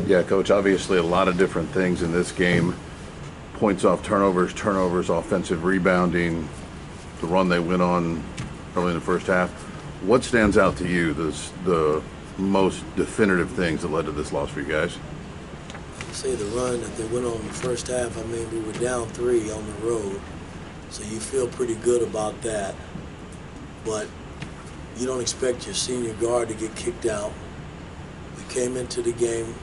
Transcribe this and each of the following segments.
Yeah, Coach, obviously a lot of different things in this game. Points off turnovers, offensive rebounding, the run they went on early in the first half. What stands out to you, the most definitive things that led to this loss for you guys? Say the run that they went on in the first half, I mean, we were down 3 on the road, so you feel pretty good about that. But you don't expect your senior guard to get kicked out. We came into the game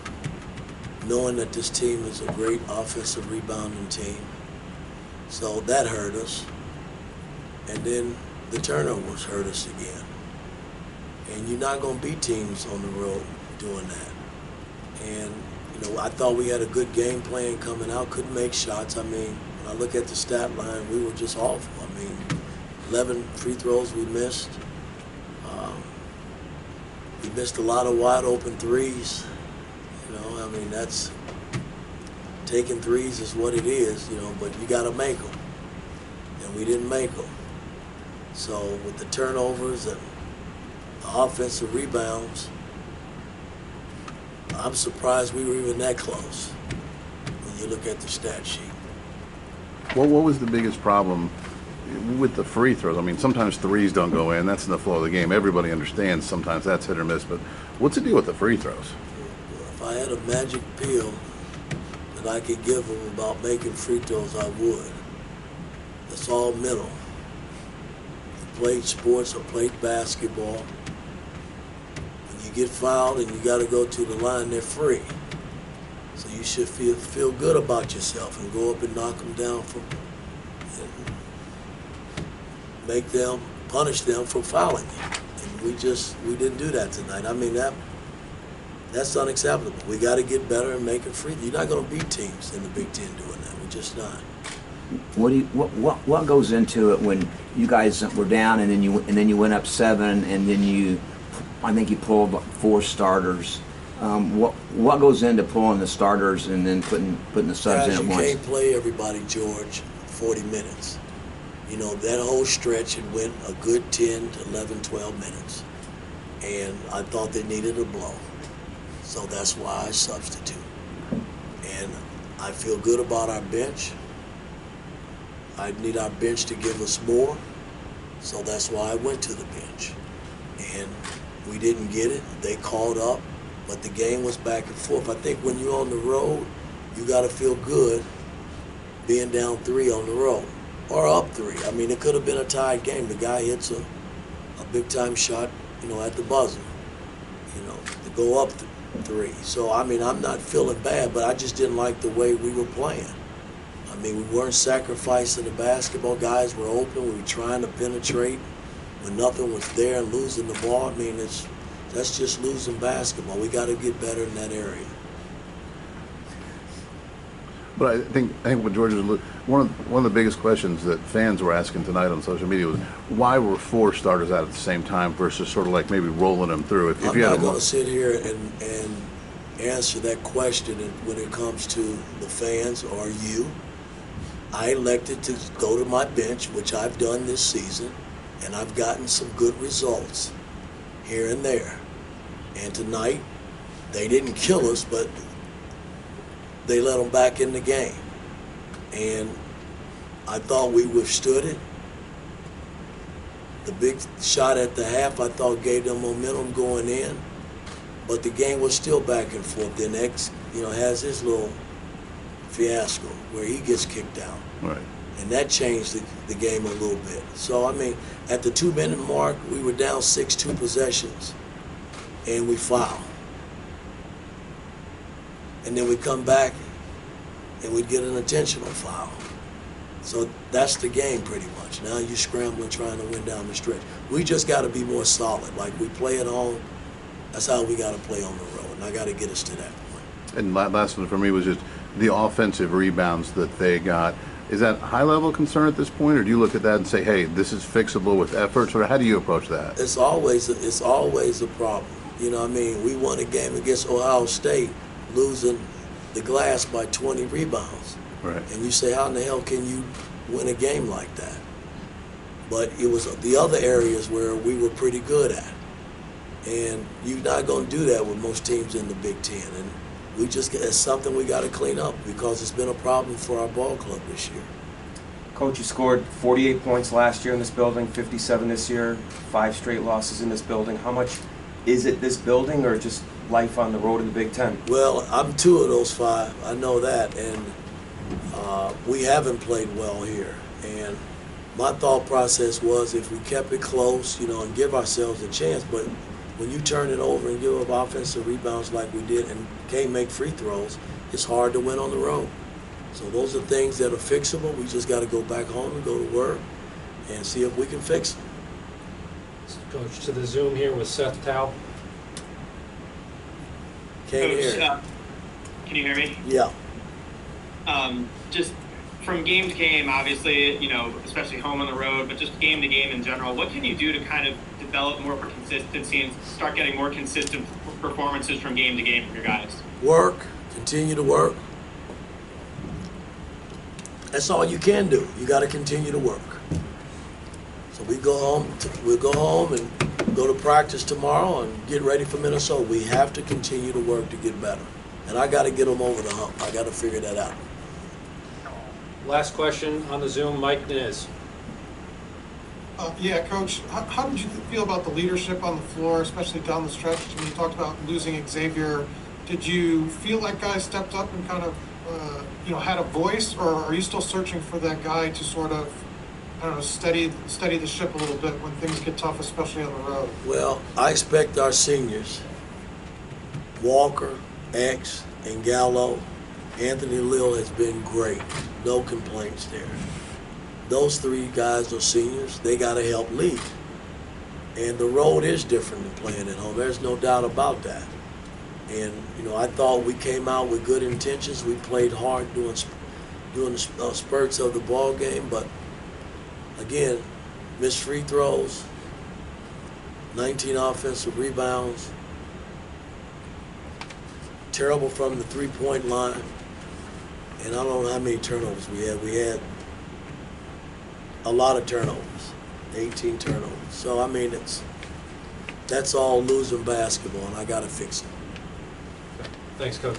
knowing that this team is a great offensive rebounding team, so that hurt us. And then the turnovers hurt us again. And you're not going to beat teams on the road doing that. And I thought we had a good game plan coming out, couldn't make shots. I mean, when I look at the stat line, we were just awful. I mean, 11 free throws we missed. We missed a lot of wide open threes. I mean, that's taking threes is what it is, but you got to make them. And we didn't make them. So with the turnovers and the offensive rebounds, I'm surprised we were even that close when you look at the stat sheet. Well, what was the biggest problem with the free throws? I mean, sometimes threes don't go in. That's in the flow of the game. Everybody understands sometimes that's hit or miss. But what's the deal with the free throws? If I had a magic pill that I could give them about making free throws, I would. It's all mental. You played sports or played basketball. You get fouled and you got to go to the line, they're free. So you should feel good about yourself and go up and knock them down and punish them for fouling you. And we didn't do that tonight. I mean, that's unacceptable. We got to get better and make it free. You're not going to beat teams in the Big Ten doing that. We're just not. What goes into it when you guys were down and then you went up 7 and then I think you pulled 4 starters. What goes into pulling the starters and then putting the subs in at once? You can't play everybody, George, 40 minutes. That whole stretch, it went a good 10 to 11, 12 minutes. And I thought they needed a blow. So that's why I substitute. And I feel good about our bench. I need our bench to give us more. So that's why I went to the bench. And we didn't get it. They caught up. But the game was back and forth. I think when you're on the road, you got to feel good being down 3 on the road or up 3. I mean, it could have been a tied game. The guy hits a big-time shot, at the buzzer, to go up 3. So, I mean, I'm not feeling bad, but I just didn't like the way we were playing. I mean, we weren't sacrificing the basketball. Guys were open. We were trying to penetrate when nothing was there and losing the ball. I mean, that's just losing basketball. We got to get better in that area. But I think what George was one of the biggest questions that fans were asking tonight on social media was why were 4 starters out at the same time versus sort of like maybe rolling them through. If I'm you not going to sit here and answer that question when it comes to the fans or you. I elected to go to my bench, which I've done this season, and I've gotten some good results here and there. And tonight, they didn't kill us, but they let them back in the game. And I thought we withstood it. The big shot at the half, I thought, gave them momentum going in. But the game was still back and forth. Then X, has his little fiasco where he gets kicked out. Right. And that changed the game a little bit. So, I mean, at the 2-minute mark, we were down 6 possessions, and we foul. And then we come back, and we get an intentional foul. So that's the game pretty much. Now you're scrambling, trying to win down the stretch. We just got to be more solid. Like we play at home, that's how we got to play on the road, and I got to get us to that point. And last one for me was just the offensive rebounds that they got. Is that high-level concern at this point, or do you look at that and say, hey, this is fixable with efforts, or how do you approach that? It's always a problem. We won a game against Ohio State, losing the glass by 20 rebounds. Right. And you say, how in the hell can you win a game like that? But it was the other areas where we were pretty good at. And you're not going to do that with most teams in the Big Ten. And it's something we got to clean up because it's been a problem for our ball club this year. Coach, you scored 48 points last year in this building, 57 this year, 5 straight losses in this building. How much is it this building or just life on the road in the Big Ten? Well, I'm 2 of those 5. I know that, and we haven't played well here. And my thought process was if we kept it close, and give ourselves a chance. But when you turn it over and give up offensive rebounds like we did and can't make free throws, it's hard to win on the road. So those are things that are fixable. We just got to go back home and go to work and see if we can fix them. Coach, to the Zoom here with Seth Taub. Can't Coach, hear. can you hear me? Yeah. Just from game to game, obviously, especially home on the road, but just game to game in general, what can you do to kind of develop more consistency and start getting more consistent performances from game to game for your guys? Work, continue to work. That's all you can do. You got to continue to work. So we'll go home and go to practice tomorrow and get ready for Minnesota. We have to continue to work to get better. And I got to get them over the hump. I got to figure that out. Last question on the Zoom, Mike Niz. Yeah, Coach, how did you feel about the leadership on the floor, especially down the stretch? I mean, you talked about losing Xavier. Did you feel like guys stepped up and kind of, had a voice, or are you still searching for that guy to sort of, steady the ship a little bit when things get tough, especially on the road? Well, I expect our seniors, Walker, X, and Gallo. Anthony Lill has been great. No complaints there. Those 3 guys are seniors. They got to help lead. And the road is different than playing at home. There's no doubt about that. And, I thought we came out with good intentions. We played hard doing the spurts of the ball game. But, again, missed free throws, 19 offensive rebounds, terrible from the 3-point line. And I don't know how many turnovers we had. We had a lot of turnovers, 18 turnovers. So, I mean, that's all losing basketball, and I got to fix it. Thanks, Coach.